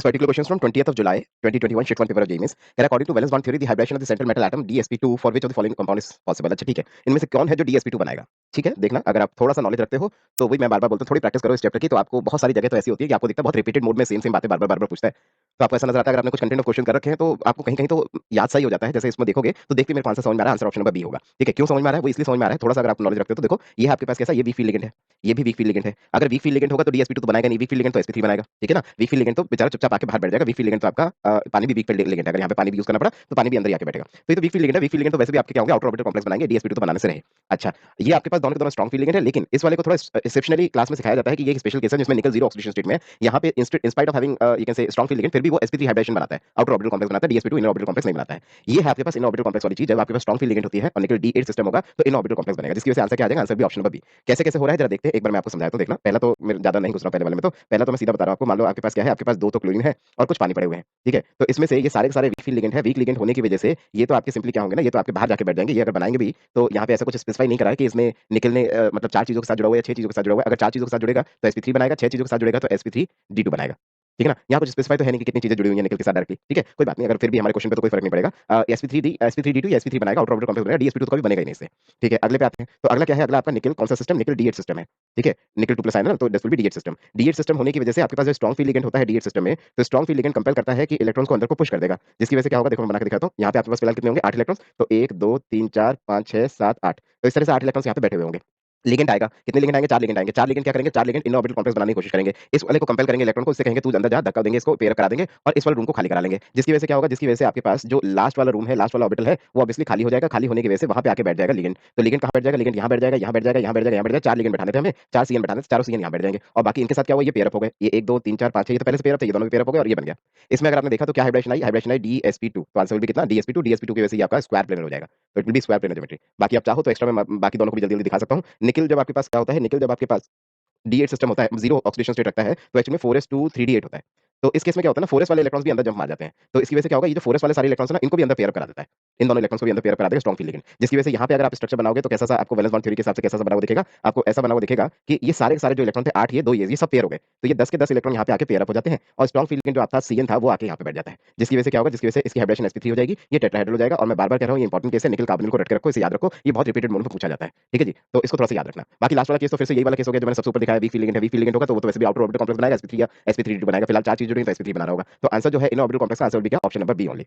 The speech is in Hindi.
This particular question is from 20th of July 2021 Shit 1 paper of JMS. According to Valence bond theory, the hybridization of the central metal atom DsP2 for which of the following compound is possible. अच्छा ठीक है, इनमें से कौन है जो DsP2 बनाएगा? ठीक है, देखना अगर आप थोड़ा सा नॉलेज रखते हो तो वही मैं बार बार बोलता हूँ थोड़ी प्रैक्टिस करो इस चैप्टर की तो आपको बहुत सारी जगह तो ऐसी होती है कि आपको दिखता है बहुत रिपीटेड मोड में सेम सेम बातें बार बार पूछता है तो आपको ऐसा नजर आता है अगर आपने कुछ कंटेंट ऑफ क्वेश्चन कर रखे हैं तो आपको कहीं कहीं तो याद सही हो जाता है जैसे इसमें देखोगे तो देखते मेरे को आंसर समझ में आ रहा है आंसर ऑप्शन नंबर बी होगा ठीक है क्यों समझ में आ रहा है वो इसलिए समझ में आ रहा है थोड़ा सा अगर आप नॉलेज रखते हो तो देखो ये आपके पास कैसा ये वीक फील्ड लिगेंड है ये भी वीक फील्ड लिगेंड है अगर वीक फील्ड लिगेंड होगा तो DsP2 तो बनाएगा नहीं वीक फील्ड लिगेंड तो sp3 बनाएगा ठीक है ना वीक फील्ड लिगेंड तो बेचारा चुपचाप आके बाहर बैठ जाएगा वीक फील्ड लिगेंड तो आपका पानी भी वीक फील्ड लिगेंड है अगर यहाँ पे पानी भी यूज करना पड़ा तो पानी भी अंदर ही आके बैठेगा तो ये तो वीक फील्ड लिगेंड है वीक फील्ड लिगेंड तो वैसे भी आपके क्या होंगे आउटर ऑर्बिटल कॉम्प्लेक्स बनाएंगे DsP2 तो बनाने से रहे अच्छा ये आपके पास दोनों के दोनों स्ट्रॉन्ग फील्ड लिगेंड है लेकिन इस वाले को थोड़ा एक्सेप्शनली क्लास में सिखाया जाता है कि ये एक स्पेशल केस है जिसमें निकल जीरो ऑक्सीडेशन स्टेट में है यहाँ पे in spite of having you can say strong field ligand फिर भी वो sp3 हाइब्रिडेशन बनाता है आउटर ऑर्बिटल कॉम्प्लेक्स बनाता है DsP2 इनर ऑर्बिटल कॉम्प्लेक्स नहीं बनाता है ये है आपके पास इनर ऑर्बिटल कॉम्प्लेक्स वाली चीज जब आपके पास स्ट्रॉन्ग फील्ड लिगेंड होती है और निकल D8 सिस्टम होगा तो इनर ऑर्बिटल कॉम्प्लेक्स बनेगा जिसकी वजह से आंसर क्या आ जाएगा आंसर भी ऑप्शन नंबर बी कैसे कैसे हो रहा है जरा देखते हैं एक बार मैं आपको समझाता हूं देखना पहला तो मैं ज्यादा नहीं घुस रहा हूं पहले वाले में तो पहला तो मैं सीधा बता रहा हूं आपको मान लो आपके पास क्या है आपके पास दो तो क्लोरीन है और कुछ पानी पड़े हुए हैं ठीक है तो इसमें से ये सारे के सारे वीक फील्ड लिगेंड है वीक लिगेंड होने की वजह से ये तो आपके सिंपली क्या होंगे ना ये तो आपके बाहर जाके बैठ जाएंगे ये अगर बनाएंगे भी तो यहाँ पे ऐसा कुछ स्पेसिफाई नहीं करा है कि इसमें निकलने मतलब चार चीजों के साथ जुड़ा हुआ है छह चीजों के साथ जुड़ा हुआ है अगर चार चीजों के साथ जुड़ेगा तो sp3 बनाएगा छह चीजों के साथ जुड़ेगा तो sp3d2 बनाएगा ठीक है ना यहाँ कुछ स्पेसिफाई तो है नहीं कि कितनी चीजें जुड़ी हुई हैं निकल के साथ डायरेक्टली ठीक है कोई बात नहीं अगर फिर भी हमारे क्वेश्चन पे तो कोई फर्क नहीं पड़ेगा sp3d2 या sp3 बनाएगा आउटर ऑर्बिटल कॉम्प्लेक्स बनेगा DsP2 तो कभी बनेगा ही नहीं इससे ठीक है अगले पे आते हैं तो अगला क्या है अगला आपका निकल कौन सा सिस्टम निकल D8 सिस्टम है ठीक है निकल 2 प्लस आयन तो this will be D8 system होने की वजह से आपके पास जो स्ट्रॉन्ग फील्ड लिगेंड होता है D8 सिस्टम में तो स्ट्रॉन्ग फील्ड लिगेंड कंपेल करता है कि इलेक्ट्रॉन्स को अंदर को पुश कर देगा जिसकी वजह से क्या होगा देखो मैं बना के दिखाता हूँ यहाँ पे आपके पास फिलहाल कितने होंगे 8 इलेक्ट्रॉन्स तो 1 2 3 4 5 6 7 8 तो इस तरह से 8 इलेक्ट्रॉन्स यहाँ पे बैठे हुए होंगे लिगेंड आएगा कितने लिगेंड आएंगे चार लिगेंड क्या करेंगे चार लिगेंड इनर ऑर्बिटल कॉम्प्लेक्स बनाने की कोशिश करेंगे इस वाले को कंपेल करेंगे इलेक्ट्रॉन को इससे कहेंगे तू अंदर जा धक्का देंगे इसको पेयर करा देंगे और इस वाले रूम को खाली करा लेंगे जिसकी वजह से क्या होगा जिसकी वजह से आपके पास जो लास्ट वाला रूम है लास्ट वाला ऑर्बिटल है वो ऑब्वियसली खाली हो जाएगा खाली होने की वजह से वहां पे आके बैठ जाएगा लिगेंड तो लिगेंड कहां बैठ जाएगा लिगेंड यहाँ बैठ जाएगा यहाँ बैठ जाएगा यहाँ बैठ जाएगा यहाँ बैठ जाएगा चार लिगेंड बैठाने थे हमें चार सीएन बैठाने थे चारों सीएन यहाँ बैठ जाएंगे और बाकी इनके साथ क्या हुआ ये पेयर अप हो गए ये 1 2 3 4 5 6 ये तो पहले से पेयर अप थे ये दोनों भी पेयर अप हो गए और ये बन गया इसमें अगर आपने देखा तो क्या हाइब्रिडेशन आई DsP2 तो आंसर विल बी कितना DsP2 की वजह से ये आपका स्क्वायर प्लेनर हो जाएगा तो it will be square planar geometry बाकी आप चाहो तो एक्स्ट्रा में बाकी दोनों को भी जल्दी जल्दी दिखा सकता हूँ निकल जब आपके पास क्या होता है निकल जब आपके पास D8 सिस्टम होता है जीरो ऑक्सीडेशन स्टेट रखता है तो एक्चुअली में 4s2 3d8 होता है तो इस केस में क्या होता है ना 4s वाले इलेक्ट्रॉन्स भी अंदर जंप मार जाते हैं तो इसकी वजह से क्या होगा ये जो 4s वाले सारे इलेक्ट्रॉन्स है ना इनको भी अंदर पेयर करा देता है इन दोनों इलेक्ट्रॉन्स को भी अंदर पेयर करा देगा स्ट्रॉन्ग फील्ड लिगेंड जिसकी वजह से यहाँ पे अगर आप स्ट्रक्चर बनाओगे तो कैसा सा आपको वैलेंस बॉन्ड थ्योरी के हिसाब से कैसा सा बना हुआ दिखेगा आपको ऐसा बना हुआ दिखेगा कि ये सारे के सारे जो इलेक्ट्रॉन थे 8 ये 2 ये सब पेयर हो गए तो ये 10 के 10 इलेक्ट्रॉन यहाँ पे आके पेयर अप हो जाते हैं और स्ट्रॉन्ग फील्ड लिगेंड जो आपका CN था वो आके यहाँ पे बैठ जाता है जिसकी वजह से क्या होगा जिसकी वजह से इसकी हाइब्रिडेशन sp3 हो जाएगी ये टेट्राहेड्रल हो जाएगा और मैं बार बार कह रहा हूँ ये इंपॉर्टेंट केस है निकल कार्बोनिल को रट के रखो इसे याद रखो ये बहुत रिपीटेड मोड में पूछा जाता है ठीक है जी तो इसको थोड़ा सा याद रखना बाकी लास्ट वाला केस तो फिर से यही वाला केस हो गया जो मैंने सबसे ऊपर दिखाया वीक फील्ड लिगेंड है वीक फील्ड लिगेंड होगा तो वो तो वैसे भी आउटर ऑर्बिटल कॉम्प्लेक्स बनाएगा sp3 या sp3d2 बनाएगा फिलहाल चार चीजें जुड़ी हैं तो sp3 बना रहा होगा तो आंसर जो है इन ऑर्बिटल कॉम्प्लेक्स का आंसर भी क्या ऑप्शन नंबर बी ओनली